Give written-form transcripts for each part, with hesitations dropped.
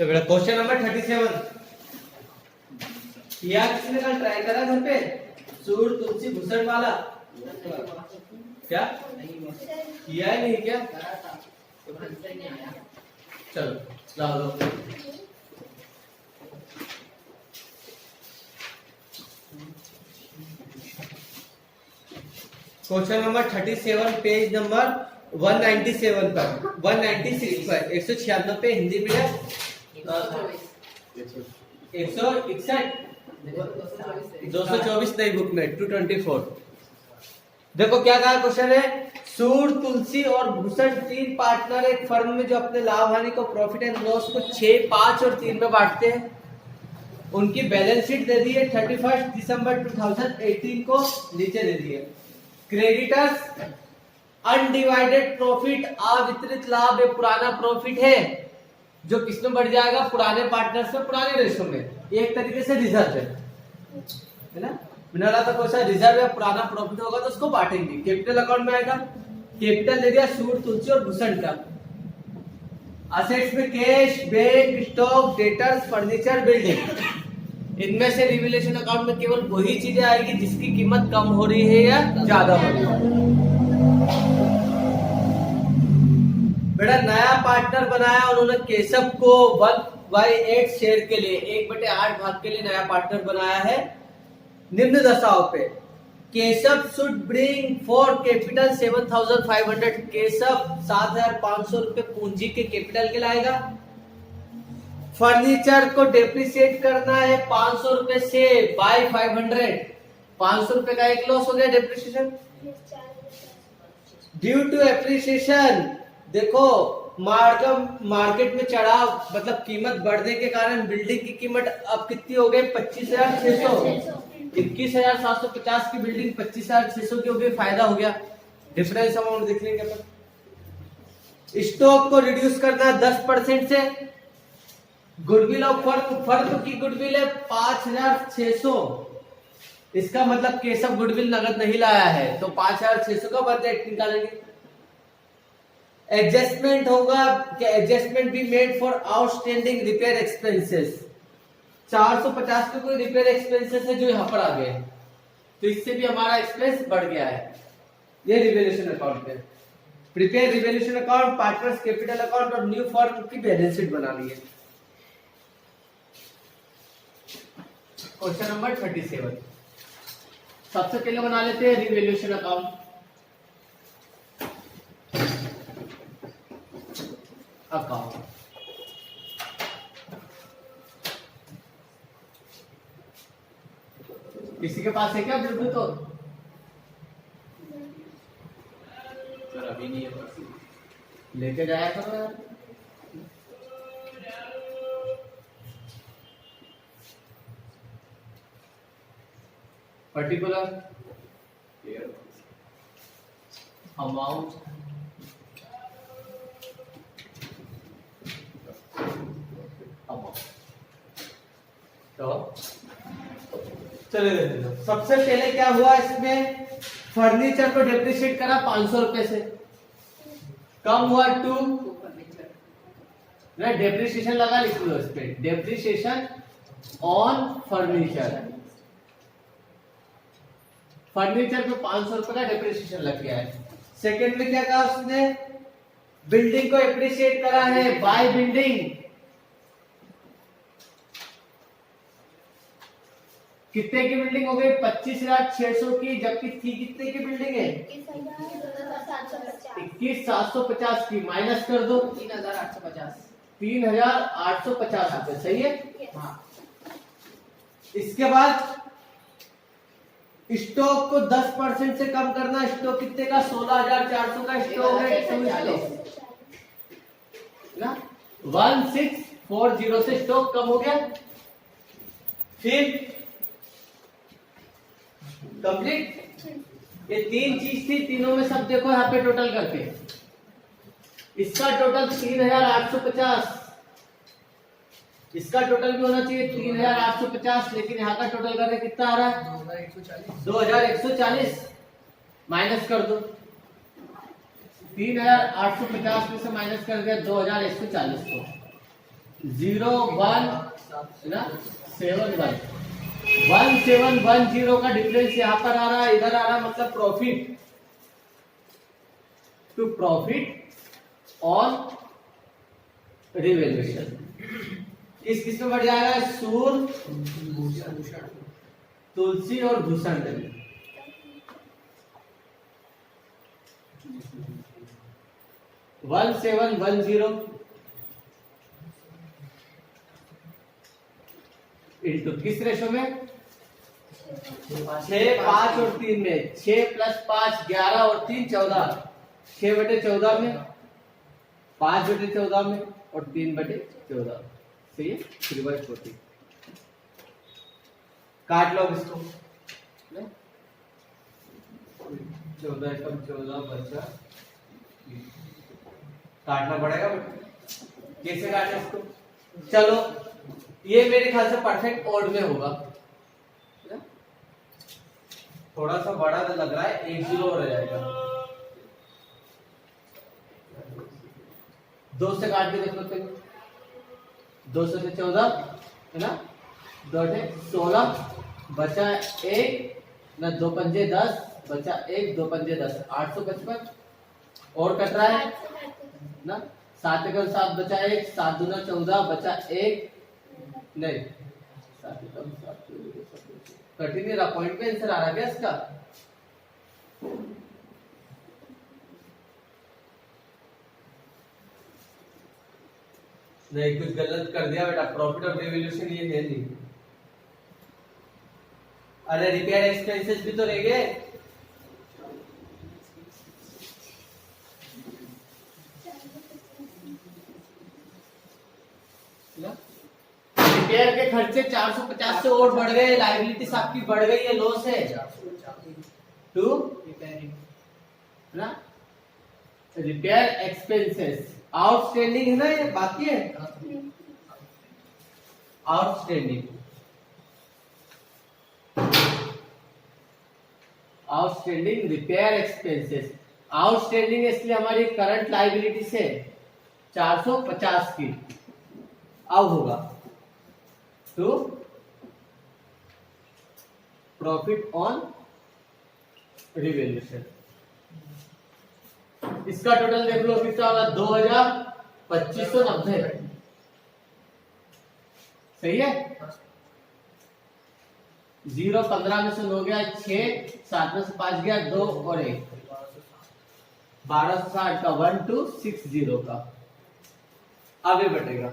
तो बेटा question number 37 किया किसने कल ट्राई करा घर पे सूर तुलसी भूषण वाला क्या किया है नहीं क्या चलो लाओ लो क्वेश्चन नंबर 37 पेज नंबर 197 पर 196 पर 196 पे हिंदी में 161 224 नई बुक में 224। देखो क्या कहा क्वेश्चन है सूर तुलसी और भूषण तीन पार्टनर एक फर्म में जो अपने लाभ हानि को प्रॉफिट एंड लॉस को 6, 5 और 3 में बांटते हैं। उनकी बैलेंस शीट दे दी है 31 दिसंबर 2018 को नीचे दे दी है। क्रेडिटर्स अनडिवाइडेड प्रॉफिट अवितरित लाभ एक पुराना प्रॉफिट है जो किसमें बढ़ जाएगा पुराने पार्टनर्स में पुराने रेशो में एक तरीके से रिजर्व है ना मिनरा तो कोई सा रिजर्व या पुराना प्रॉफिट होगा तो उसको बांटेंगे। कैपिटल अकाउंट में आएगा कैपिटल दे दिया सूर तुलसी और भूषण का। असेट्स में cash bank stock debtors furniture building इनमें से रिवैल्यूएशन अकाउंट में केवल वही चीजें आएगी जिसकी कीमत कम हो रही है या ज्यादा हो रही है। बेटा नया पार्टनर बनाया उन्होंने केशव को 1/8 शेयर के लिए 1/8 भाग के लिए नया पार्टनर बनाया है। निम्न दशाओं पे Keshav should bring for capital 7500 Keshav 7500 रुपए पूंजी के कैपिटल के लाएगा। फर्नीचर को डेप्रिसिएट करना है 500 रुपए से बाय 500 500 रुपए का एक लॉस हो गया डेप्रिसिएशन ड्यू टू एप्रिसिएशन। देखो मार्केट में चढ़ाव मतलब कीमत बढ़ने के कारण बिल्डिंग की कीमत अब कितनी हो गई 25,600 21,750 की बिल्डिंग 25,600 की हो गई फायदा हो गया डिफरेंस अमाउंट देख लेंगे अपन। स्टॉक को रिड्यूस करना 10% से गुडविल और फर्क की गुडविल है 5,600 इसका मतलब केशव गुडविल नगद नहीं लाया है तो 5,600 का बजट निकालेंगे। एडजस्टमेंट होगा कि adjustment be made for outstanding repair expenses 450 के कोई रिपेयर एक्सपेंसेस है जो यहाँ पर आ गए तो इससे भी हमारा एक्सपेंस बढ़ गया है। ये रिवैल्यूएशन अकाउंट है। Prepare revaluation account partners capital account और न्यू फर्म की बैलेंस शीट बनानी है। क्वेश्चन नंबर 37 सबसे पहले बना लेते हैं रिवैल्यूएशन अकाउंट। किसी के पास है क्या ब्लूटूथ तो सर अभी नहीं है लेके जाया करो यार। पर्टिकुलर अमाउंट तो चलिए सबसे पहले क्या हुआ इसमें फर्नीचर को डेप्रिशिएट करा 500 रुपए से कम हुआ 2 डेप्रिसिएशन लगा लिख लो इस पे डेप्रिसिएशन ऑन फर्नीचर फर्नीचर पे 500 रुपए का डेप्रिसिएशन लग गया है। सेकंड में क्या कहा उसने बिल्डिंग को एप्रिशिएट करा है बाय बिल्डिंग कितने की बिल्डिंग हो गई 25,600 की जबकि थी कितने की बिल्डिंग है 21,750 की माइनस कर दो 3,850 रुपए सही है। हाँ इसके बाद स्टॉक को 10% से कम करना स्टॉक कितने का 16,400 का स्टॉक है ना 1640 से स्टॉक कम हो गया। फिर कंप्लीट ये तीन चीज थी तीनों में सब देखो यहाँ पे टोटल करके इसका टोटल 3,850 इसका टोटल भी होना चाहिए 3,850 लेकिन यहाँ का टोटल करके कितना आ रहा है 2,140 माइनस कर दो 3,850 में से माइनस कर दिया 2,140 को 1710 का डिफरेंस यहाँ पर आ रहा है, इधर आ रहा है, मतलब profit to profit on revaluation किस में बढ़ जाएगा? सूर, तुलसी और भूषण। 1710 इंटू किस रेशो में? 6, 5 और 3 में। 6 + 5 11 और 3 14। 6/14 में, 5/14 में और 3/14। सही है। 3/40 काट लो इसको। 14 कम 14 बचा, काटना पड़ेगा। कैसे काटे इसको? चलो, ये मेरे ख्याल से परफेक्ट ऑड में होगा। थोड़ा सा बड़ा तो लग रहा है, 1 0 हो जाएगा। 2 से काट के देख लो। 2 से 14 है ना, 2 16 बचा 1 ना, 2 पंजे 10 बचा 1, 2 पंजे 10, 855 और कट रहा है ना। 7 एकम 7 बचा 1, 7 दूना 14 बचा 1 नहीं, 7 एकम 7 कट ही नहीं रहा। पॉइंट पे आंसर आ रहा क्या इसका? नहीं, कुछ गलत कर दिया बेटा। प्रॉफिट ऑफ रिवैल्यूएशन ये है नहीं। अरे रिपेयर एक्सपेंसेस भी तो रह गए। रिपेयर के खर्चे 450 से और बढ़ गए, लायबिलिटीज आपकी बढ़ गई है, लॉस है। टू ना रिपेयर एक्सपेंसेस आउटस्टैंडिंग है ना, ये बाकी है। आउटस्टैंडिंग रिपेयर एक्सपेंसेस आउटस्टैंडिंग, इसलिए हमारी करंट लायबिलिटी से 450 की अब होगा टू प्रॉफिट ऑन रिवैल्यूएशन। इसका टोटल देख लो कितना होगा? 2290। सही है। 0 15 में से 9 गया, 6 7 में से 5 गया, 2 और 1 1260 का 1260 का आगे बढ़ेगा।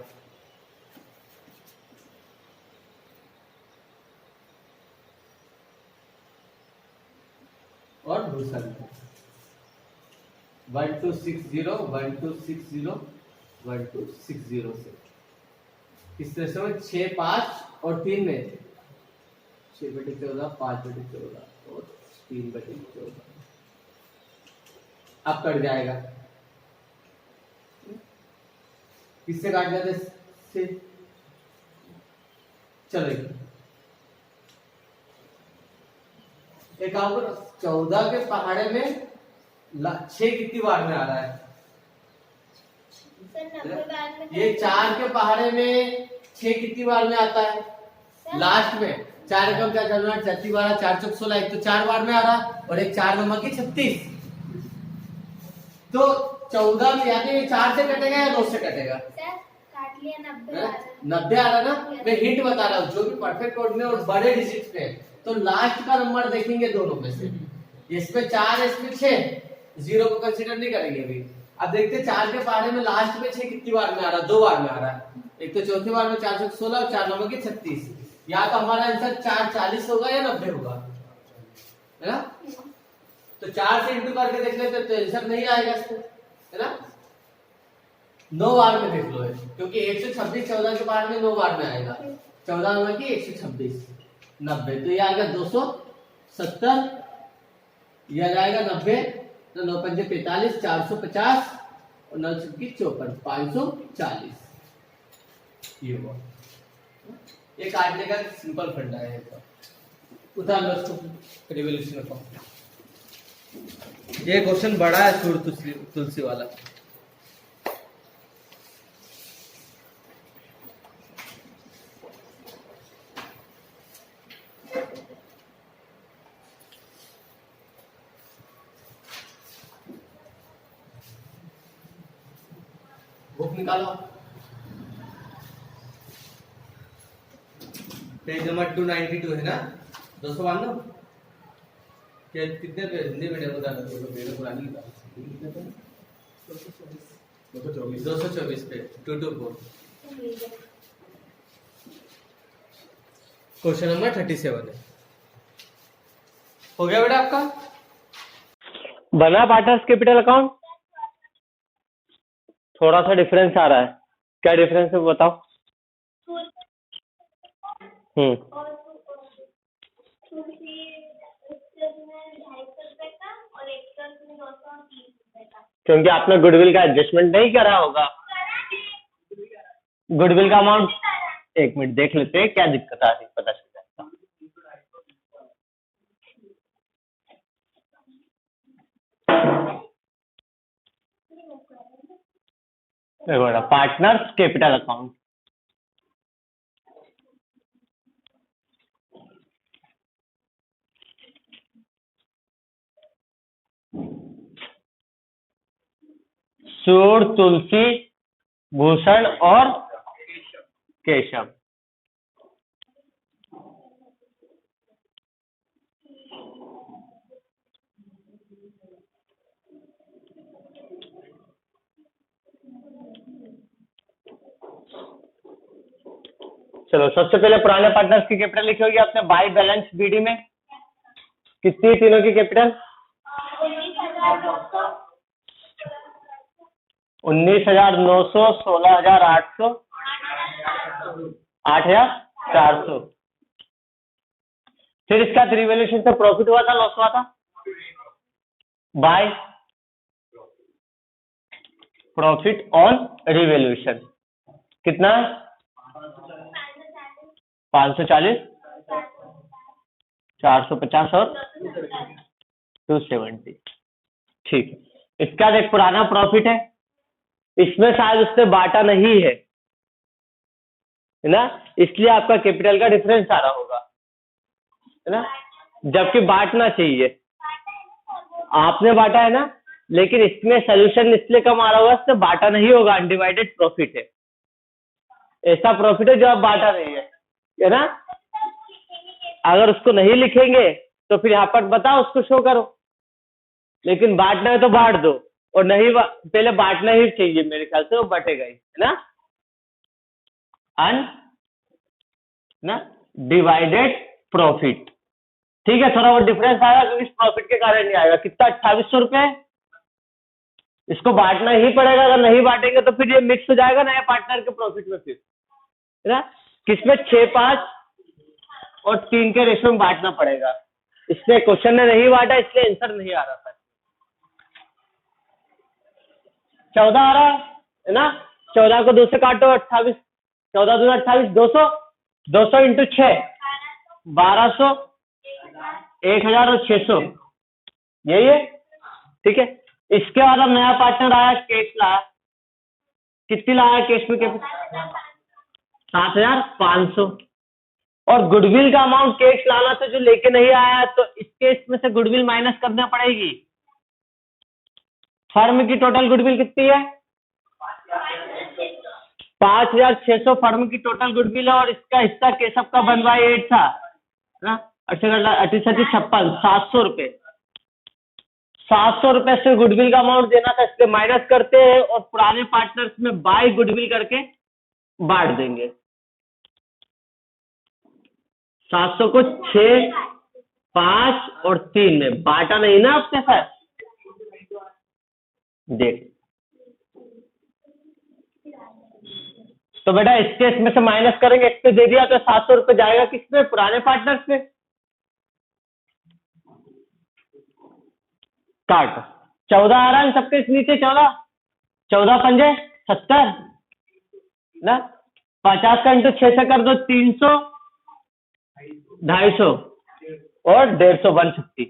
और दूसरा 1260 1260 1260 से इस तरह से 6 5 और 3 में 6/14 5/14 और 3/14 अब कट जाएगा। किससे काट जाते से? चलो एक काम करो, 14 के पहाड़े में 6 कितनी बार में आ रहा है? ये 4 के पहाड़े में 6 कितनी बार में आता है? लास्ट में 4 कम 4 34 12 4 चौक 16, एक तो 4 बार में आ रहा और एक 4 नंबर की 36। तो 14 में यानी 4 से कटेगा या 2 से कटेगा? काट लिया 90 आ रहा ना। मैं हिंट बता रहा हूँ, जो भी परफेक्ट कोड में और बड़े डिजिट पे तो लास्ट का नंबर देखेंगे दोनों में से। इसमें 4 इसमें 6, 0 को कंसीडर नहीं करेंगे अभी। अब देखते 4 के पहाड़े में लास्ट में 6 कितनी बार में आ रहा है? 2 बार में आ रहा है। एक तो चौथी बार में 4 चौक 16 और 4 नंबर की 36। या तो हमारा आंसर 4 40 होगा या 90 होगा, है ना। तो 4 से इंटू करके देख लेते तो आंसर नहीं आएगा इसको, है ना। 9 बार में देख लो है, क्योंकि 126 14 के पहाड़ में 9 बार में आएगा। 14 नंबर की 126 90, तो ये आएगा 270, यह आ जाएगा 90, तो 9 पंजे 45 450 और 9 छक्की 54 540। ये हुआ। ये काटने का सिंपल फंडा है। उतार लो इसको रिवॉल्यूशन को। ये क्वेश्चन बड़ा है, सूर तुलसी वाला। निकालो। पेज नंबर 292 है ना, 292 क्या कितने पेज हिंदी मीडियम बता दो, मेरे पुरानी किताब 224 पे 224। क्वेश्चन नंबर 37 है। हो गया बेटा आपका? बना पार्टनर्स कैपिटल अकाउंट? थोड़ा सा डिफरेंस आ रहा है, क्या डिफरेंस है बताओ। क्योंकि आपने गुडविल का एडजस्टमेंट नहीं करा होगा। गुडविल का अमाउंट एक मिनट देख लेते हैं क्या दिक्कत आ रही है, पता चल जाएगा। देखो पार्टनर्स कैपिटल अकाउंट, सूर, तुलसी, भूषण और केशव। चलो सबसे पहले पुराने पार्टनर्स की कैपिटल लिखी होगी आपने बाय बैलेंस बीडी में। कितनी तीनों की कैपिटल? 19,900, 16,800, 8,400। फिर इसका रिवैल्यूएशन से प्रॉफिट हुआ था लॉस हुआ था? बाय प्रॉफिट ऑन रिवैल्यूएशन कितना? 540, 450 और 270। ठीक है, इसका एक पुराना प्रॉफिट है, इसमें शायद उससे बांटा नहीं है ना, इसलिए आपका कैपिटल का डिफरेंस आ रहा होगा, है ना, जबकि बांटना चाहिए। आपने बांटा है ना, लेकिन इसमें सोल्यूशन इसलिए कम आ रहा होगा, इससे बांटा नहीं होगा, अनडिवाइडेड प्रॉफिट है। ऐसा प्रॉफिट है जो आप बांटा नहीं है ना। अगर उसको नहीं लिखेंगे तो फिर यहाँ पर बताओ उसको शो करो, लेकिन बांटना है तो बांट दो, और नहीं पहले बांटना ही चाहिए, मेरे ख्याल से वो बटेगा ही, है ना। ना डिवाइडेड प्रॉफिट, ठीक है, थोड़ा बहुत डिफरेंस आएगा क्योंकि इस प्रॉफिट के कारण नहीं आएगा। कितना? 2800 रुपए। इसको बांटना ही पड़ेगा, अगर नहीं बांटेंगे तो फिर ये मिक्स हो जाएगा नए पार्टनर के प्रॉफिट में, फिर है ना। किसमें? 6, 5 और 3 के रेशो में बांटना पड़ेगा। इसलिए क्वेश्चन ने नहीं बांटा, इसलिए आंसर नहीं आ रहा था। 14 आ रहा है ना, 14 को 2 से काटो, 28, 14 दूना 28, 200, 200 इंटू 6, 1200, 1000 और 600, यही है, ठीक है। इसके बाद अब नया पार्टनर आया, कैश लाया। कितनी लाया कैश में? 7,500। और गुडविल का अमाउंट कैश लाना था जो लेके नहीं आया, तो इस केस में से गुडविल माइनस करना पड़ेगी। फर्म की टोटल गुडविल कितनी है? 5,600 फर्म की टोटल गुडविल है, और इसका हिस्सा केशव का 1/8 था ना, 56, 700 रुपए। 700 रुपए से गुडविल का अमाउंट देना था, इसलिए माइनस करते हैं और पुराने पार्टनर्स में बाय गुडविल करके बांट देंगे। 700 को 6, 5 और 3 में बांटा नहीं ना आपके साथ, देख। तो बेटा इस केस में से माइनस करेंगे, इस पे दे दिया तो 700 रुपए जाएगा किसमें? पुराने पार्टनर्स में। काट 14 आ रहा है सबके नीचे, 14, 14 पंजे 70 ना, 50 का इंटू 6 से कर दो 300, 250 और 150, 150,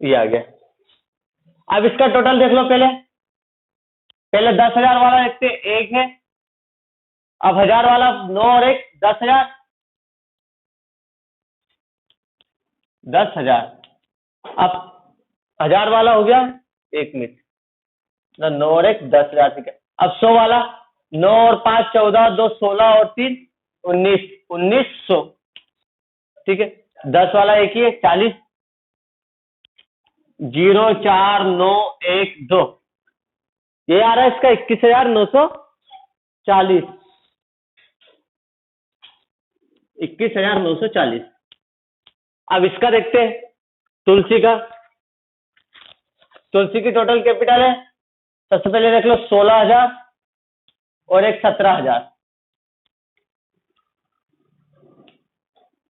ये आ गया। अब इसका टोटल देख लो, पहले 10,000 वाला देखते, 1 है, अब 1000 वाला 9 और 1 10,000, 10,000। अब 1000 वाला हो गया, 1 मिनट ना, 9 और 1 10,000 से क्या अब 100 वाला, 9 और 5 14, 2 16 और 3 19, 1900। ठीक है, 10 वाला एक ही है, 40, 0 4 9 1 2, ये आ रहा है इसका 21,940, 21,940। अब इसका देखते हैं, तुलसी का। तुलसी की टोटल कैपिटल है, सबसे पहले देख लो 16,000 और एक 17,000,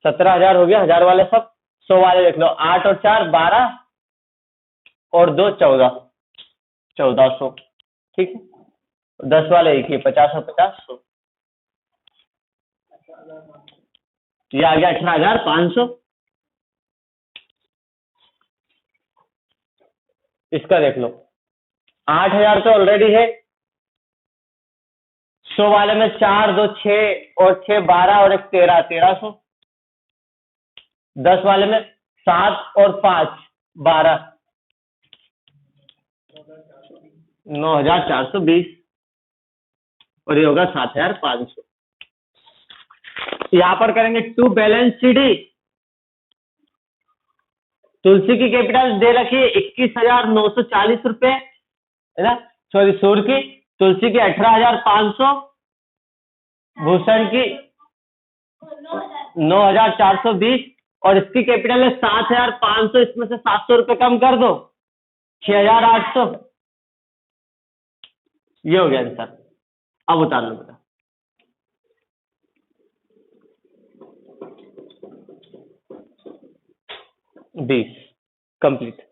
17,000 हो गया, 1000 वाले सब। 100 वाले देख लो, 8 और 4 12 और 2 14, 1400। ठीक है, 10 वाले एक ही, 50 और 50 100, ये आ गया 18,500। इसका देख लो, 8,000 तो ऑलरेडी है। 100 वाले में 4 2 6 और 6 12 और एक 13, 1300। 10 वाले में 7 और 5 12, 9,420 और ये होगा 7,500। यहां पर करेंगे टू बैलेंस शीट। तुलसी की कैपिटल दे रखी है 21,940 रुपए, है ना, सॉरी सूर्य की, तुलसी की 18,500, भूषण की 9,420 और इसकी कैपिटल है 7,500। इसमें से 700 रुपए कम कर दो, 6,800। ये हो गया आंसर। अब उतार लो बेटा। बीस कंप्लीट।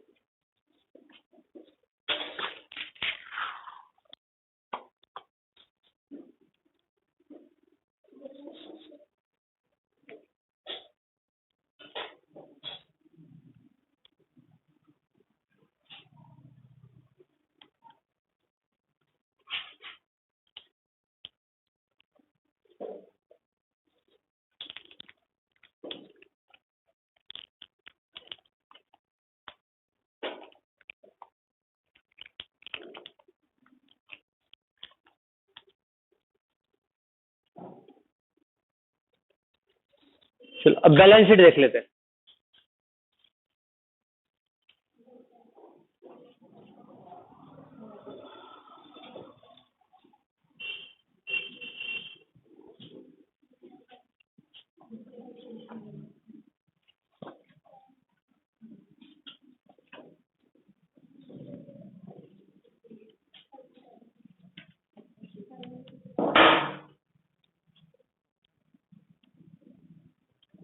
चलो अब बैलेंस शीट देख लेते हैं।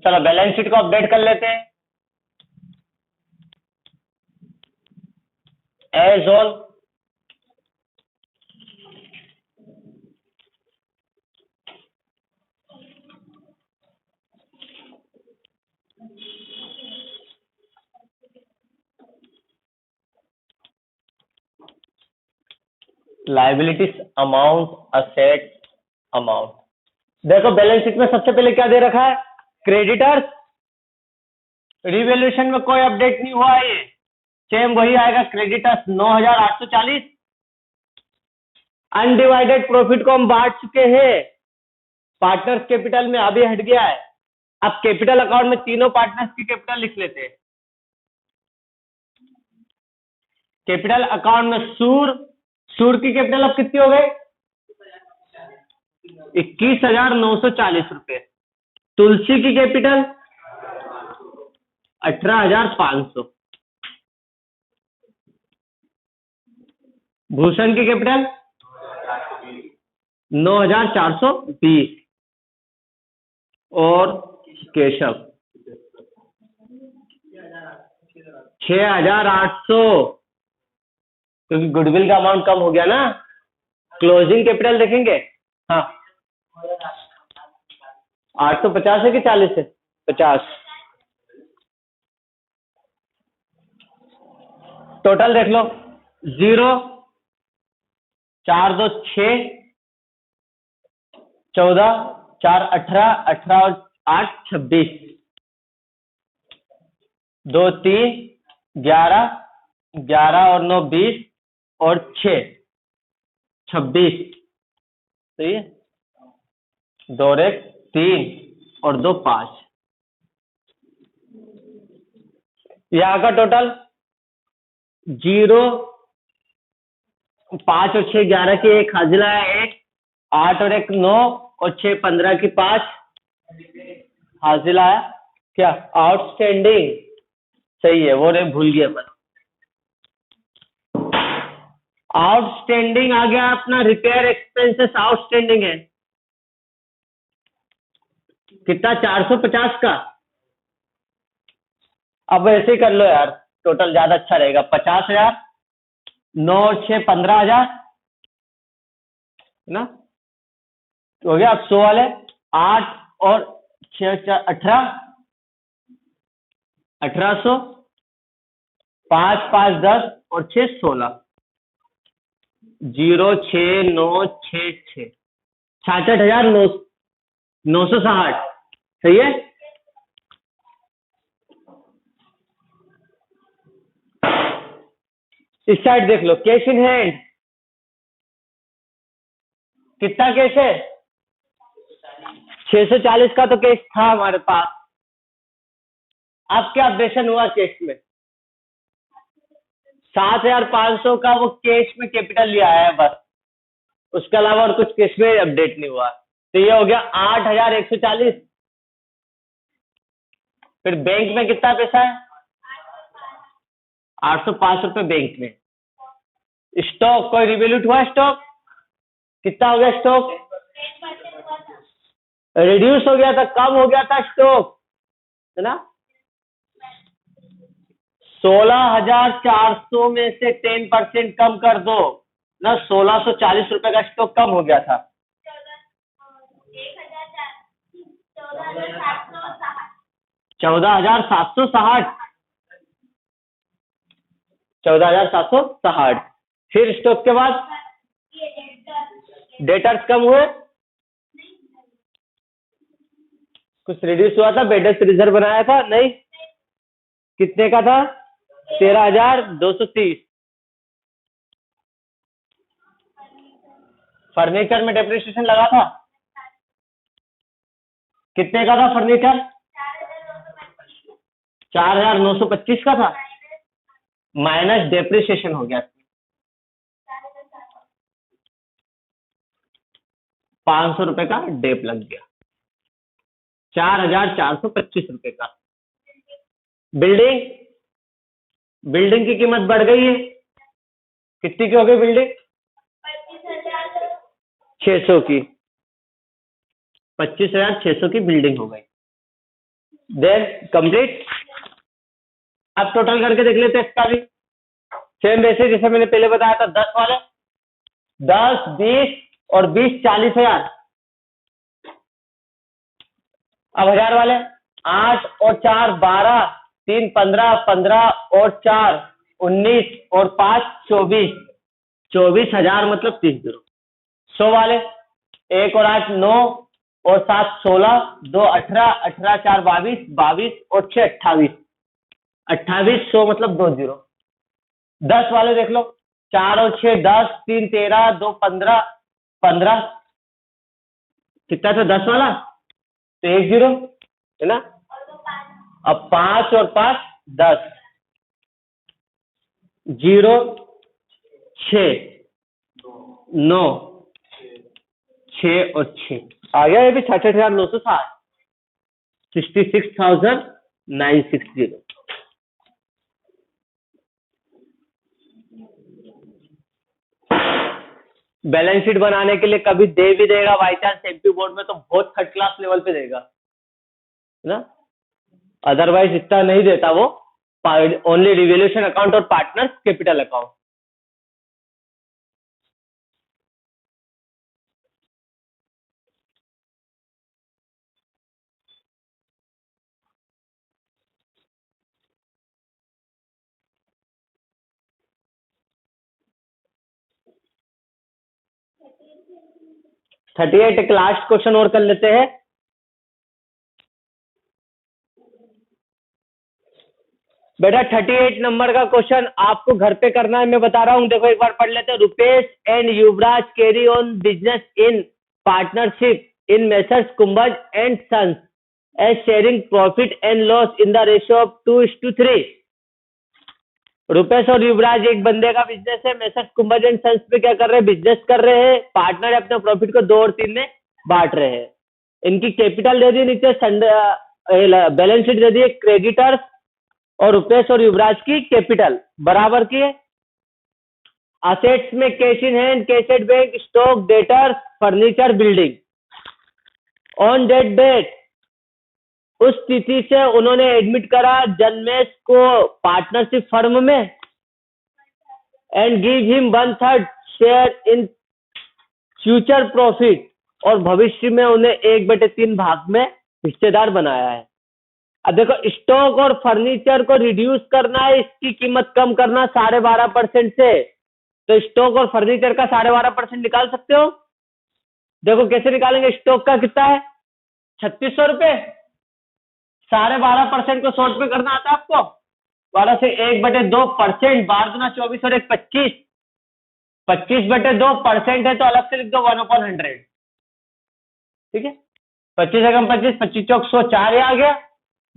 चलो बैलेंस शीट को अपडेट कर लेते हैं। As all liabilities amount, asset amount. देखो बैलेंस शीट में सबसे पहले क्या दे रखा है, क्रेडिटर्स। रिवैल्यूएशन में कोई अपडेट नहीं हुआ है, ये सेम वही आएगा। क्रेडिटर्स 9,840। अनडिवाइडेड प्रॉफिट को हम बांट चुके हैं, पार्टनर्स कैपिटल में अभी हट गया है। अब कैपिटल अकाउंट में तीनों पार्टनर्स की कैपिटल लिख लेते हैं। कैपिटल अकाउंट में सूर की कैपिटल अब कितनी हो गई, 21,940 रुपए। तुलसी की कैपिटल 18,500। भूषण की कैपिटल 9,420 और केशव 6,800, क्योंकि गुडविल का अमाउंट कम हो गया ना। क्लोजिंग कैपिटल देखेंगे, हाँ 850 है कि 40 है, 50। टोटल देख लो, 0 4 2 6 14 4 18 18 और 8 26, 2 3 11 11 और 9 20 और 6 26, सही है। 2 और 1 3 और 2 5। यहाँ का टोटल 0, 5 और 6 11 की एक हाजिरा है, 1 8 और 1 9 और 6 15 की 5 हाजिरा है। क्या आउटस्टैंडिंग, सही है, वो नहीं भूल गया मैं। आउटस्टैंडिंग आ गया अपना, रिपेयर एक्सपेंसेस आउटस्टैंडिंग है कितना, 450 का। अब ऐसे ही कर लो यार, टोटल ज्यादा अच्छा रहेगा। 50,000, 9 और 6 15,000 ना, हो गया। अब 100 वाले 8 और 6 18, 1800, 5 5 10 और 6 16, 0 6 9 6 6, 66,960, सही है। इस साइड देख लो, कैश इन हैंड कितना कैश है, 640 का तो कैश था हमारे पास। अब क्या अपडेशन हुआ केस में, 7,500 का वो केस में कैपिटल लिया है बस, उसके अलावा और कुछ केस में अपडेट नहीं हुआ। तो ये हो गया 8,140। फिर बैंक में कितना पैसा है, 805 रुपए बैंक में। स्टॉक कोई रिवैल्यूट हुआ, स्टॉक कितना हो गया, स्टॉक रिड्यूस हो गया था, कम हो गया था स्टॉक, है ना। 16,400 में से 10% कम कर दो ना, 1,640 रुपए का स्टॉक कम हो गया था। 14,760, 14,760। फिर स्टॉक के बाद डेटर्स कम हुए, कुछ रिड्यूस हुआ था, बेडर्स रिजर्व बनाया था नहीं, कितने का था, 13,230। फर्नीचर में डेप्रिसिएशन लगा था, कितने का था फर्नीचर, 4,925 का था, माइनस डेप्रिसिएशन हो गया, 500 रुपए का डेप लग गया, 4,425 रुपए का। बिल्डिंग, बिल्डिंग की कीमत बढ़ गई है, कितनी की हो गई बिल्डिंग, 600 की, 25,600 की बिल्डिंग हो गई। Then complete. अब टोटल करके देख लेते हैं इसका भी, सेम वैसे जैसे मैंने पहले बताया था, 10 वाले 10 20 और 20 40,000। अब 1,000 वाले 8 और 4 12, 3 15, 15 और 4 19 और 5 24, 24,000 मतलब 30। 100 वाले 1 और 8 9 और 7 16, 2 18, 18 4 22, 22 और 6 28, 2800 मतलब 20। 10 वाले देख लो, 4 और 6 10, 3 13, 2 15, 15, कितना था 10 वाला, तो 1 0, है ना। अब 5 और 5 10, 0 6 9 6 और 6 आ गया, ये भी 66,960, 66,960। बैलेंस शीट बनाने के लिए कभी दे भी देगा बाई चांस एमपी बोर्ड में, तो बहुत थर्ड क्लास लेवल पे देगा, है ना, अदरवाइज इतना नहीं देता वो, ओनली रिवोल्यूशन अकाउंट और partners capital account. Thirty eight, एक लास्ट क्वेश्चन और कर लेते हैं। बेटा 38 नंबर का क्वेश्चन आपको घर पे करना है, मैं बता रहा हूँ। देखो एक बार पढ़ लेते हैं। Rupesh and Yuvraj carry on business in partnership in Messrs Kumbhaj and sons as sharing profit and loss in the ratio of 2:3। Rupesh और युवराज एक बंदे का बिजनेस है, मेसर्स कुंभज एंड सन्स पे क्या कर रहे हैं, बिजनेस कर रहे हैं। पार्टनर अपने प्रॉफिट को 2 और 3 में बांट रहे हैं। इनकी कैपिटल दे दी नीचे, बैलेंस शीट दे दी क्रेडिटर्स और रुपेश और युवराज की कैपिटल बराबर की है। असेट्स में cash in hand, cash at bank, stock, debtors, furniture, building. On date date, उस तिथि से उन्होंने एडमिट करा जन्मेश को पार्टनरशिप फर्म में and give him 1/3 share in future profit, और भविष्य में उन्हें 1/3 भाग में हिस्सेदार बनाया है। अब देखो स्टॉक और फर्नीचर को रिड्यूस करना है, इसकी कीमत कम करना 12.5% से। तो स्टॉक और फर्नीचर का 12.5% निकाल सकते हो। देखो कैसे निकालेंगे। स्टॉक का कितना है, 3600 रुपए। 12.5% को शॉर्ट में करना आता है आपको। 12 से 1/2%, 12×2 = 24 और 1 25। 25/2% है तो अलग से लिख दो 1/100। ठीक है, 25 एकम 25, 25 चौक 100, 4 आ गया।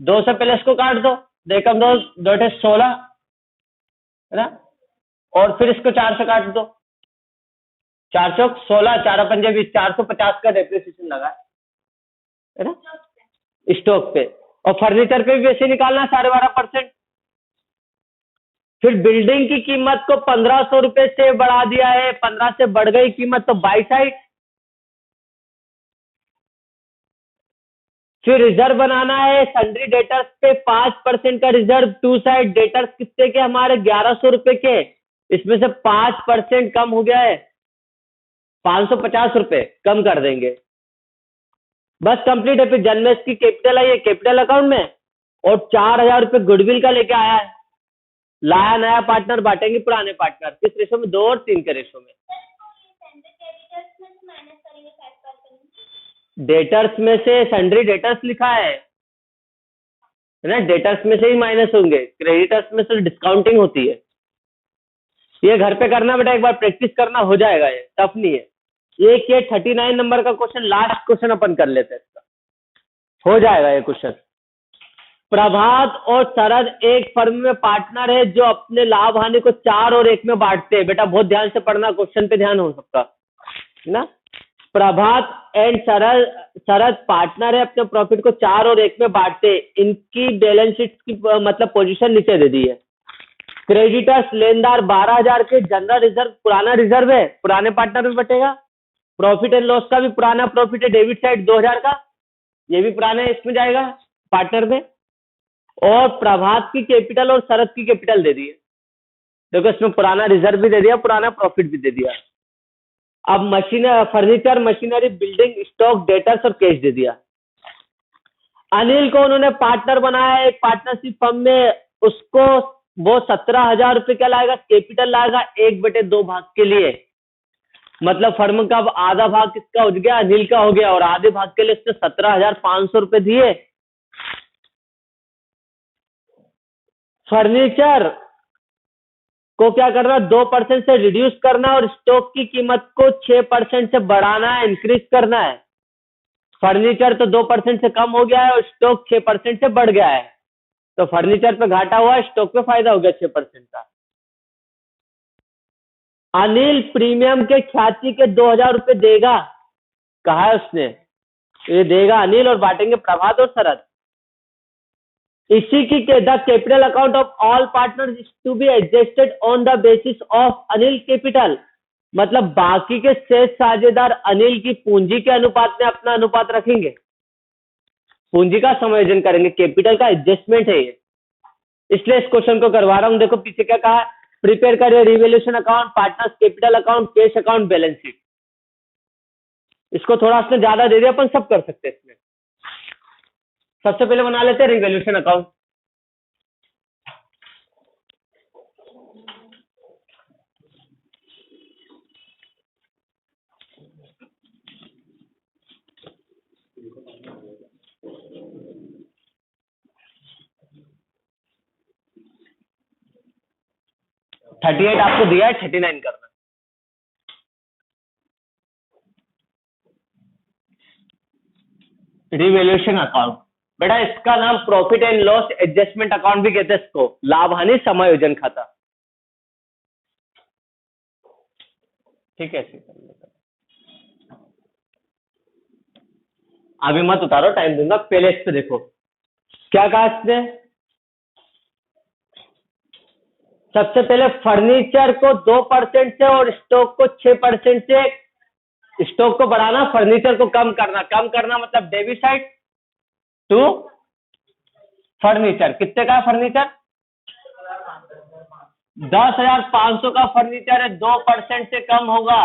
2 से पहले इसको काट दो, 2 एकम 2, 2 × 16 है ना, और फिर इसको 4 से काट दो, 4 चौक 16, 4 पंजे 20, 450 का डेप्रिसिएशन लगा है ना स्टॉक पे। और फर्नीचर पे भी वैसे निकालना 12.5%। फिर बिल्डिंग की कीमत को 1500 रुपए से बढ़ा दिया है, 15 से बढ़ गई कीमत तो बाई साइड। फिर रिजर्व बनाना है, सन्ड्री डेटर्स पे 5% का रिजर्व टू साइड। डेटर्स कितने के हमारे 1100 रुपए के, इसमें से 5% कम हो गया है, 550 रुपए कम कर देंगे। बस कंप्लीट है। फिर जन्मेश की कैपिटल आई है कैपिटल अकाउंट में, और 4000 रुपए गुडविल का लेके आया है। लाया नया पार्टनर, बांटेंगे पुराने पार्टनर किस रेशो में, 2 और 3 के रेशो में। डेटर्स में से सन्ड्री डेटर्स लिखा है ना, डेटर्स में से ही माइनस होंगे, क्रेडिटर्स में से डिस्काउंटिंग होती है। ये घर पे करना बेटा, एक बार प्रैक्टिस करना, हो जाएगा, ये टफ नहीं है। ये 39 नंबर का क्वेश्चन, लास्ट क्वेश्चन अपन कर लेते हैं इसका, हो जाएगा ये क्वेश्चन। प्रभात और शरद एक फर्म में पार्टनर है जो अपने लाभ हानि को 4 और 1 में बांटते हैं। बेटा बहुत ध्यान से पढ़ना, क्वेश्चन पे ध्यान हो सकता है ना। प्रभात एंड शरद पार्टनर है, अपने प्रॉफिट को 4 और 1 में बांटते हैं। इनकी बैलेंस शीट की मतलब पोजीशन नीचे दे दी है। क्रेडिटर्स लेनदार 12,000 के, जनरल रिजर्व पुराना रिजर्व है, पुराने पार्टनर में बटेगा। प्रॉफिट एंड लॉस का भी पुराना प्रॉफिट है, डेबिट साइड 2000 का, ये भी पुराने इसमें जाएगा पार्टनर में। और प्रभात की कैपिटल और शरद की कैपिटल दे दी है। देखो इसमें पुराना रिजर्व भी दे दिया, पुराना प्रॉफिट भी दे दिया। अब furniture, machinery, building, stock, debtors और कैश दे दिया। अनिल को उन्होंने पार्टनर बनाया है एक पार्टनरशिप फर्म में, उसको वो 17,000 रुपए क्या लाएगा, कैपिटल लाएगा 1/2 भाग के लिए। मतलब फर्म का अब आधा भाग किसका हो गया, अनिल का हो गया, और आधे भाग के लिए उसने 17,500 रुपए दिए। फर्नीचर को क्या करना, 2% से रिड्यूस करना, और स्टॉक की कीमत को 6% से बढ़ाना है, इंक्रीज करना है। फर्नीचर तो 2% से कम हो गया है और स्टॉक 6% से बढ़ गया है, तो फर्नीचर पे घाटा हुआ, स्टॉक पे फायदा हो गया 6% का। अनिल प्रीमियम के ख्याति के 2,000 रुपए देगा, कहा है उसने, ये देगा अनिल, और बांटेंगे प्रभात और शरद। इसी की the capital account of all partners is to be adjusted on the basis of Anil capital. मतलब बाकी के शेष साझेदार अनिल की पूंजी के अनुपात में अपना अनुपात रखेंगे, पूंजी का समायोजन करेंगे, कैपिटल का एडजस्टमेंट है ये, इसलिए इस क्वेश्चन को करवा रहा हूं। देखो पीछे क्या कहा, प्रिपेयर करिए revaluation account, partners capital account, cash account, balance sheet. इसको थोड़ा उसने ज्यादा दे दिया, अपन सब कर सकते हैं इसमें। सबसे पहले बना लेते हैं रिवैल्यूएशन अकाउंट। 38 आपको दिया है, 39 करना। रिवैल्यूएशन अकाउंट, बेटा इसका नाम profit and loss adjustment account भी कहते हैं इसको, लाभ हानि समायोजन खाता। ठीक है, अभी मत उतारो, टाइम दूंगा, पहले इस पे देखो क्या कहा इसने। सबसे पहले फर्नीचर को 2% से और स्टॉक को 6% से, स्टॉक को बढ़ाना, फर्नीचर को कम करना। कम करना मतलब डेबिट साइड टू फर्नीचर। कितने का फर्नीचर? 10,500 का फर्नीचर है, 2% से कम होगा।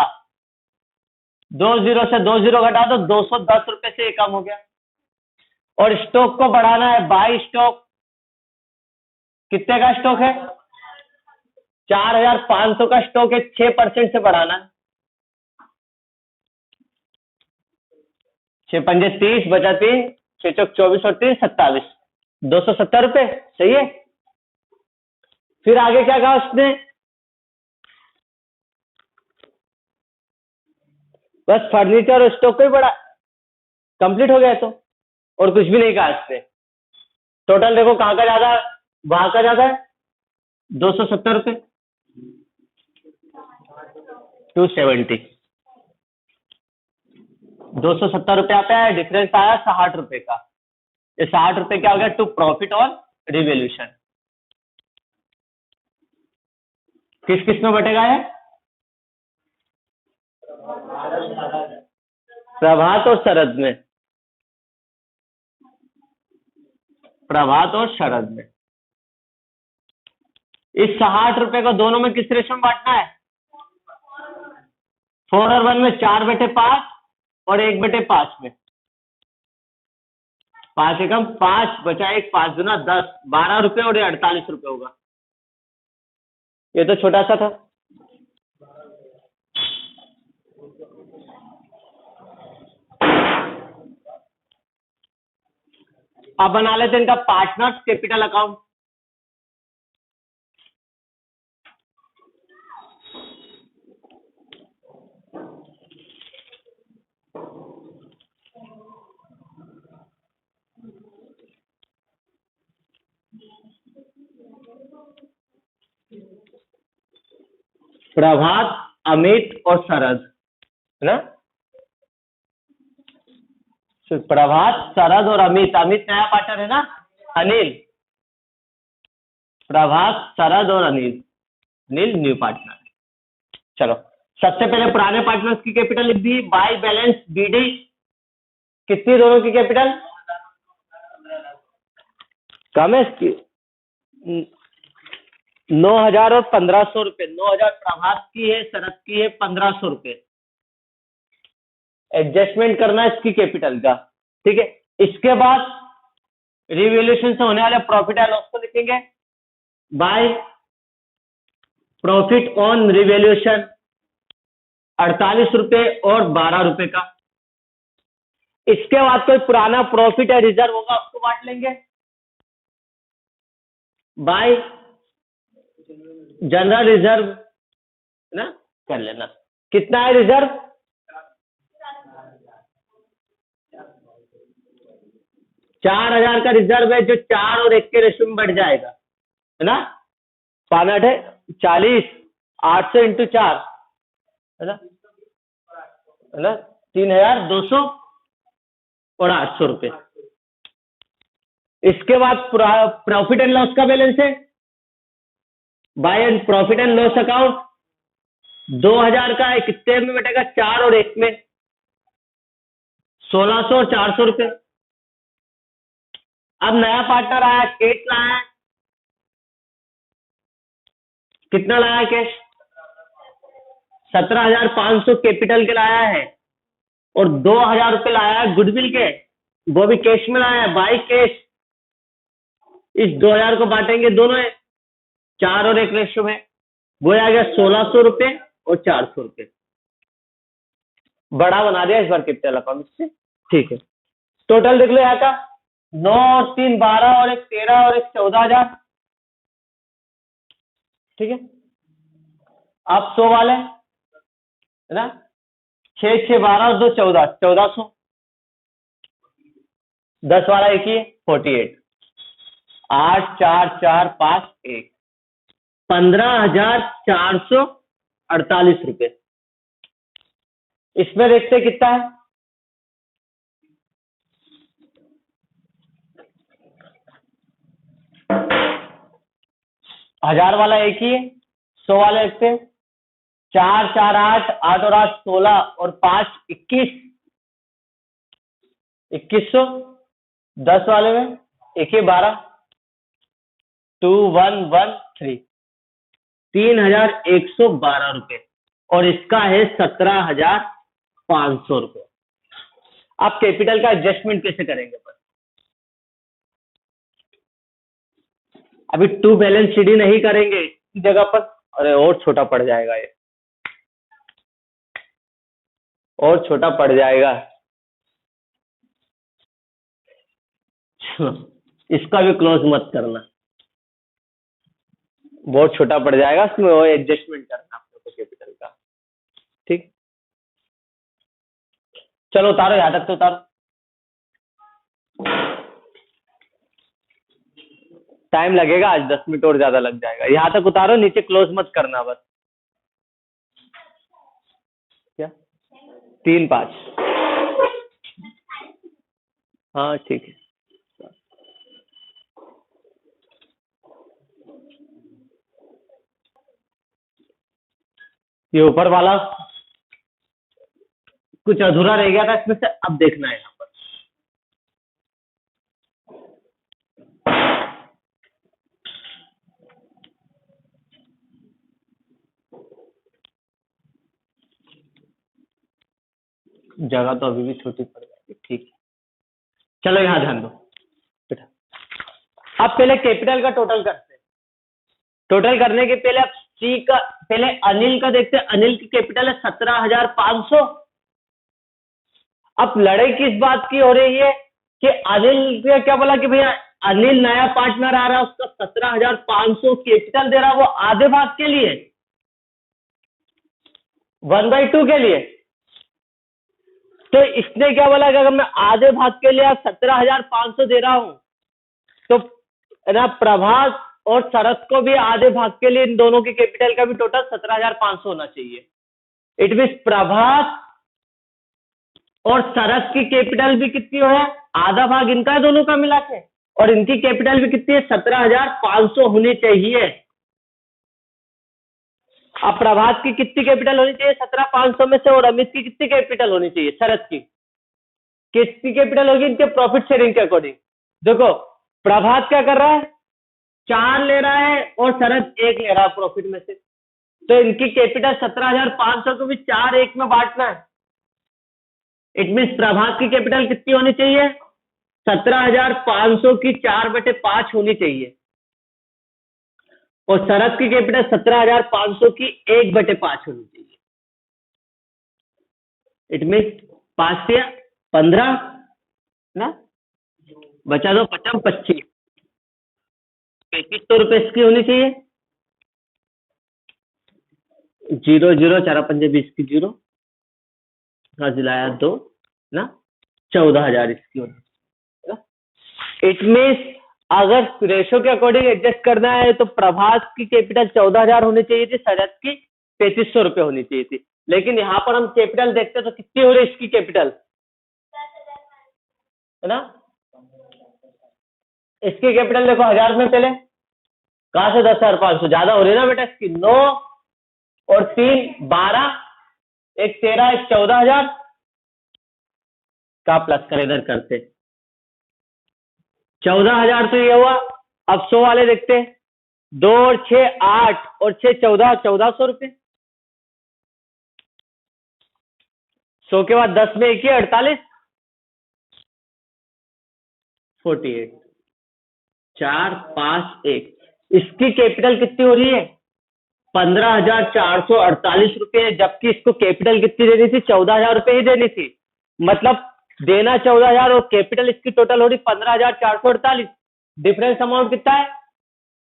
20 से 20 घटा दो, 210 रुपए से ये कम हो गया। और स्टॉक को बढ़ाना है, बाई स्टॉक। कितने का स्टॉक है? 4,500 का स्टॉक है, 6% से बढ़ाना है। 6 पंजे 30, बचा 3, 6 चौक 24 और 3 27, 270 रुपए। सही है। फिर आगे क्या कहा उसने? बस फर्नीचर और स्टॉक को ही बढ़ा, कंप्लीट हो गया तो, और कुछ भी नहीं कहा इसने। टोटल देखो कहां का ज्यादा, वहां का ज्यादा है, 270 रुपए, 270, 270 रुपए आता है, डिफरेंस आया 60 रुपए का। ये 60 रुपए क्या हो गया? टू प्रॉफिट और रिवैल्यूएशन। किस किस में बटेगा है? प्रभात और शरद में, प्रभात और शरद में। इस 60 रुपए को दोनों में किस रेशो में बांटना है? 4 और 1 में, 4/5 और 1/5 में। 5 एकम 5, बचा 1, 5 दूना 10, 12 रुपए और ये 48 रुपए होगा। ये तो छोटा सा था। अब बना लेते हैं इनका पार्टनर्स कैपिटल अकाउंट। प्रभात, अमित और शरद, है ना? प्रभात, शरद और अमित। अमित नया पार्टनर है ना, अनिल। प्रभात, शरद और अनिल, अनिल न्यू पार्टनर। चलो सबसे पहले पुराने पार्टनर्स की कैपिटल लिख दी, बाय बैलेंस बीडी। कितनी दोनों की कैपिटल? कम है इसकी, 9,000 और 1,500 रुपए। 9,000 प्रभात की है, शरद की है 1,500 रुपए। एडजस्टमेंट करना है इसकी कैपिटल का। ठीक है, इसके बाद रिवैल्यूएशन से होने वाले प्रॉफिट एंड लॉस को लिखेंगे, बाय प्रॉफिट ऑन रिवैल्यूएशन 48 रुपए और 12 रुपए का। इसके बाद कोई पुराना प्रॉफिट या रिजर्व होगा उसको बांट लेंगे, बाय जनरल रिजर्व, है ना, कर लेना। कितना है रिजर्व? 4,000 का रिजर्व है, जो 4 और 1 के रेशो में बढ़ जाएगा, है ना। 5 है 40, 800 इंटू 4, है ना, 3,200 और 800 रुपए। इसके बाद प्रॉफिट एंड लॉस का बैलेंस है, by and profit and loss account 2,000 का है, कितने में बटेगा? 4 और 1 में, 1,600 और 400 रुपए। अब नया पार्टनर आया, केट लाया, कितना लाया कैश? 17,500 कैपिटल के लाया है, और 2,000 रुपए लाया है गुडविल के, वो भी कैश में लाया है, बाई कैश। इस 2,000 को बांटेंगे दोनों है 4 और 1 रेशो में, वो आ गया 1,600 रुपए और 400 रुपए। बड़ा बना दिया इस बार कैपिटल अकाउंट से। ठीक है, टोटल देख लो यहाँ का, 9 और 3 12 और 1 13 और 1 14,000। ठीक है, अब 100 वाले है ना, 6 6 12 और 2 14, 1400। 10 वाला एक ही है, 48। 8 4 4 5 1, 15,448 रुपए। इसमें देखते कितना है। हजार वाला एक ही है, 100 वाले देखते हैं। 4 4 8, 8 और 8 16 और 5 21, 2100। 10 वाले में एक ही 12, 2 1 1 3, 3,112 रुपए। और इसका है 17,500 रुपए। आप कैपिटल का एडजस्टमेंट कैसे करेंगे? पर अभी टू बैलेंस शीट ही नहीं करेंगे इस जगह पर, अरे और छोटा पड़ जाएगा, ये और छोटा पड़ जाएगा। इसका भी क्लोज मत करना, बहुत छोटा पड़ जाएगा, इसमें वो एडजस्टमेंट करना आपको कैपिटल का। ठीक, चलो उतारो, यहां तक तो उतारो। टाइम लगेगा आज, 10 मिनट और ज्यादा लग जाएगा। यहां तक उतारो, नीचे क्लोज मत करना बस। क्या 3 5? हाँ ठीक है। ये ऊपर वाला कुछ अधूरा रह गया था इसमें से, अब देखना है यहाँ पर। जगह तो अभी भी छोटी पड़ जाएगी, ठीक है। चलो यहाँ ध्यान दो बेटा। अब पहले कैपिटल का टोटल करते हैं। टोटल करने के पहले अब सी का, पहले अनिल का देखते हैं। अनिल की कैपिटल है 17,500। अब लड़ाई किस बात की हो रही है कि अनिल ने क्या बोला कि भैया अनिल नया पार्टनर आ रहा है, उसका 17,500 कैपिटल दे रहा है, वो आधे भाग के लिए, 1/2 के लिए। तो इसने क्या बोला कि अगर मैं आधे भाग के लिए 17,500 दे रहा हूं तो ना प्रभास और शरद को भी आधे भाग के लिए इन दोनों की कैपिटल का भी टोटल 17,500 होना चाहिए। इट मीन प्रभास और शरद की कैपिटल भी कितनी है, आधा भाग इनका है दोनों का मिला के, और इनकी कैपिटल भी कितनी है, 17,500 होनी चाहिए। अब प्रभात की कितनी कैपिटल होनी चाहिए 17,500 में से, और अमित की कितनी कैपिटल होनी चाहिए, शरद की कितनी कैपिटल होगी इनके प्रॉफिट शेयरिंग के अकॉर्डिंग। देखो प्रभात क्या कर रहा है, 4 ले रहा है और शरद 1 ले रहा है प्रॉफिट में से, तो इनकी कैपिटल 17,500 को भी 4 1 में बांटना है। इट मीन प्रभात की कैपिटल कितनी होनी चाहिए, 17,500 की 4/5 होनी चाहिए, और शरद की कैपिटल 17,500 की 1/5 होनी चाहिए। इट मीन 5 से 15 ना, बचा दो 50 25, 3500 रुपए इसकी होनी चाहिए। 0 0 4 5 20 की 0, जिलाया 2 ना, 14,000 इसकी होनी चाहिए। इट मीन अगर रेशो के अकॉर्डिंग एडजस्ट करना है तो प्रभास की कैपिटल 14,000 होनी चाहिए थी, शरद की 3,500 रुपए होनी चाहिए थी। लेकिन यहां पर हम कैपिटल देखते हैं तो कितनी हो रही है इसकी कैपिटल, है ना। इसकी कैपिटल देखो 1000 में, पहले कहां से 10,500 ज्यादा हो रही है ना बेटा इसकी। 9 और 3 12, 1 13, 1 14,000 का प्लस कर इधर करते, 14,000 तो ये हुआ। अब 100 वाले देखते हैं, 2 और 6 8 और 6 14, 1,400 रुपए। 100 के बाद 10 में 1 48, 48, 4 5 1। इसकी कैपिटल कितनी हो रही है, 15,448 रुपए, जबकि इसको कैपिटल कितनी देनी थी, 14,000 रुपए ही देनी थी। मतलब देना 14,000 और कैपिटल इसकी टोटल हो रही 15,448। डिफरेंस अमाउंट कितना है,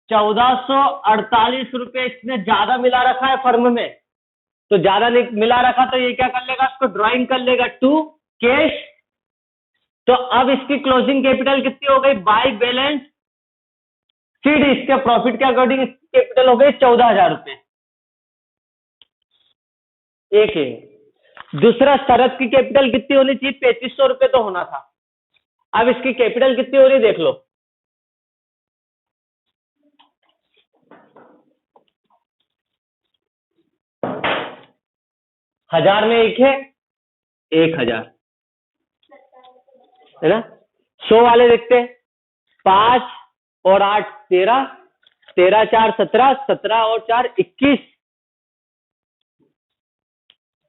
1448 रुपए इसने ज्यादा मिला रखा है फर्म में, तो ज्यादा मिला रखा तो ये क्या कर लेगा, इसको ड्राइंग कर लेगा टू कैश। तो अब इसकी क्लोजिंग कैपिटल कितनी हो गई, बाय बैलेंस शीट इसके प्रॉफिट के अकॉर्डिंग इसकी कैपिटल हो गई 14,000 रुपए। एक है। दूसरा, शरद की कैपिटल कितनी होनी चाहिए, 3500 रुपए तो होना था। अब इसकी कैपिटल कितनी हो रही है देख लो, हजार में एक है 1000 है ना। 100 वाले देखते हैं, 5 और 8 13, 13 4 17, 17 और 4 21,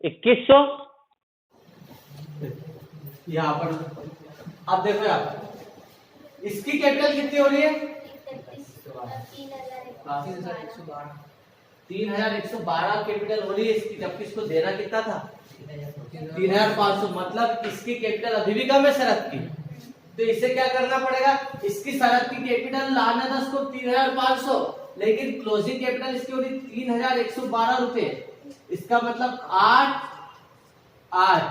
2100। यहाँ पर अब देखो, यहाँ पर इसकी कैपिटल कितनी हो रही है, 3112 कैपिटल हो रही है इसकी, जबकि इसको देना कितना था 3500, मतलब इसकी कैपिटल अभी भी कम है शरद की। तो इसे क्या करना पड़ेगा, इसकी शरद की कैपिटल लाना था इसको 3500, लेकिन क्लोजिंग कैपिटल इसकी हो रही 3112 रुपए। इसका मतलब 8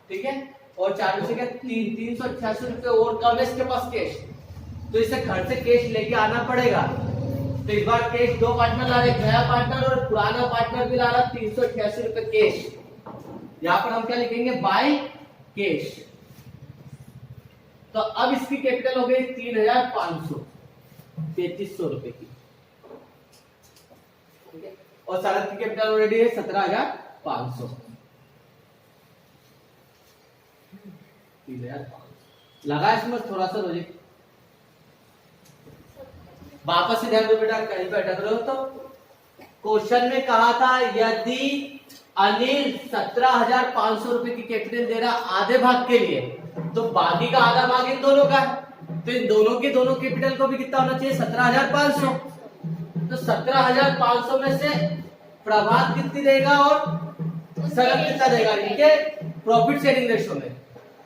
ठीक है, और 4 से क्या 388 रुपए और कम है इसके पास कैश। तो इसे घर से कैश लेके आना पड़ेगा। तो इस बार कैश 2 पार्टनर ला रहे, नया पार्टनर और पुराना पार्टनर भी ला रहा, 388 रुपए कैश। यहाँ पर हम क्या लिखेंगे, बाय कैश। तो अब इसकी कैपिटल हो गई 3500, 3300 रुपए की, ठीक है। और शरद की कैपिटल ऑलरेडी है 17,500, 3,500 लगा इसमें थोड़ा सा लॉजिक। वापस से ध्यान दो बेटा, कहीं पे अटक रहे हो तो क्वेश्चन में कहा था यदि अनिल 17,500 रुपए की कैपिटल दे रहा आधे भाग के लिए, तो बाकी का आधा भाग इन दोनों का है, तो इन दोनों के दोनों कैपिटल को भी कितना होना चाहिए 17,500। तो 17,500 में से प्रभात कितनी देगा और शरद कितना देगा, इनके प्रॉफिट शेयरिंग रेशो में,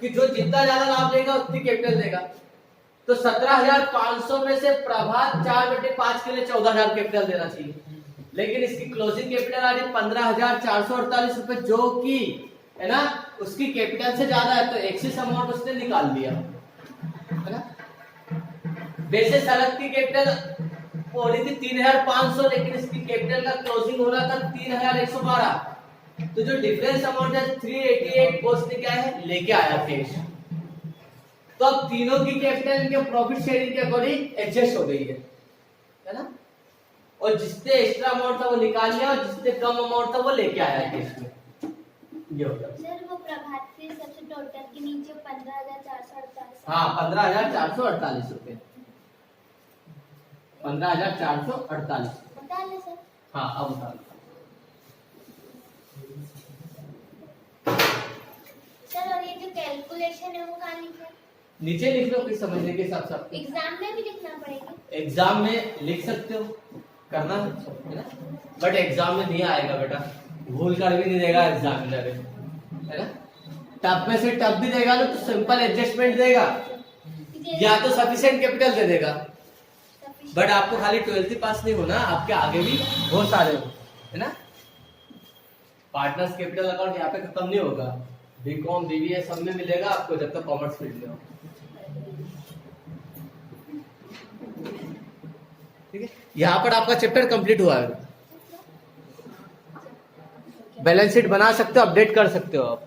कि जो जितना ज्यादा लाभ लेगा उतनी कैपिटल देगा। तो 17,500 में से प्रभात 4/5 के लिए 14,000 कैपिटल देना चाहिए, लेकिन इसकी क्लोजिंग कैपिटल आ रही 15,448 रुपए, जो कि है ना उसकी कैपिटल से ज्यादा है, तो एक्सेस अमाउंट उसने निकाल लिया, है ना। वैसे शरद की कैपिटल हो रही थी 3,500, लेकिन इसकी कैपिटल का क्लोजिंग हो रहा था 3,112, तो जो डिफरेंस अमाउंट है 388 वो उसने क्या है लेके आया कैश। तो अब तीनों की कैपिटल इनके प्रॉफिट शेयरिंग के अकॉर्डिंग एडजस्ट हो गई है ना। और जिसने एक्स्ट्रा अमाउंट था वो निकाल लिया, और जिसने कम अमाउंट था वो लेके आया कैश में। ये हो गया सर, वो प्रभात के सबसे टोटल के नीचे 15,448। हाँ, 15,448 रुपए, 15,448 बता ले सर। हाँ, अब बता सर, और ये जो कैलकुलेशन है वो कहाँ लिखा है? नीचे लिख लो, कुछ समझने के हिसाब से। एग्जाम में भी लिखना पड़ेगा? एग्जाम में लिख सकते हो, करना है ना, बट एग्जाम में नहीं आएगा बेटा, भूल कर भी नहीं देगा एग्जामिनर, है ना। टफ में से टफ भी देगा तो सिंपल एडजस्टमेंट देगा, या तो सफिशिएंट कैपिटल दे देगा। बट आपको खाली 12th ही पास नहीं होना, आपके आगे भी बहुत सारे हो, है ना। पार्टनर्स कैपिटल अकाउंट यहाँ पे खत्म नहीं होगा, बीकॉम बीबीए सब में मिलेगा आपको, जब तक कॉमर्स फील्ड में हो, ठीक है। यहाँ पर आपका चैप्टर कंप्लीट हुआ है। बैलेंस शीट बना सकते हो, अपडेट कर सकते हो आप।